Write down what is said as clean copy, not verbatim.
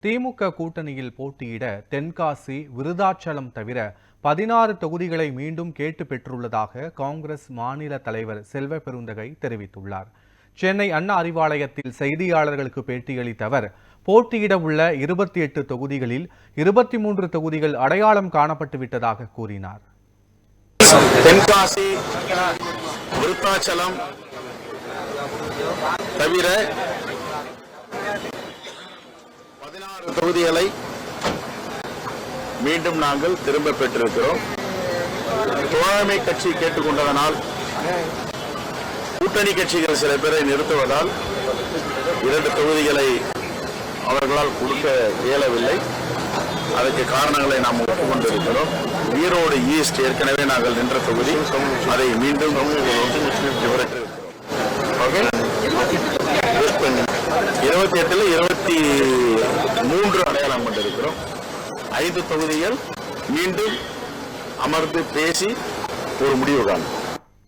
திமுக கூட்டணியில் போட்டியிட தென்காசி, விருதாச்சலம் தவிர 16 தொகுதிகளை மீண்டும் கேட்டு பெற்றுள்ளதாக காங்கிரஸ் மாநில தலைவர் செல்வ பெருந்தகை தெரிவித்துள்ளார். சென்னை அண்ணா அறிவாலயத்தில் செய்தியாளர்களுக்கு பேட்டியளித்த அவர், போட்டியிட உள்ள 28 தொகுதிகளில் 23 தொகுதிகள் அடையாளம் காணப்பட்டுவிட்டதாக கூறினார். தென்காசி, விருத்தாச்சலம் தவிர 16 தொகுதிகளை மீண்டும் நாங்கள் திரும்ப பெற்றிருக்கிறோம். தோழமை கட்சி கேட்டுக்கொண்டதனால் கூட்டணி கட்சிகள் சில பேரை நிறுத்துவதால் 2 தொகுதிகளை அவர்களால் கொடுக்க இயலவில்லை. அதற்கு காரணங்களை நாம் ஒப்புக்கொண்டிருக்கிறோம். ஈரோடு ஈஸ்ட் ஏற்கனவே நாங்கள் நின்ற தொகுதி, அதை மீண்டும் 28ல் 23 அடையாளம் கொண்டிருக்கிறோம். 5 தொகுதிகள் மீண்டும் அமர்ந்து பேசி ஒரு முடிவு காணும்.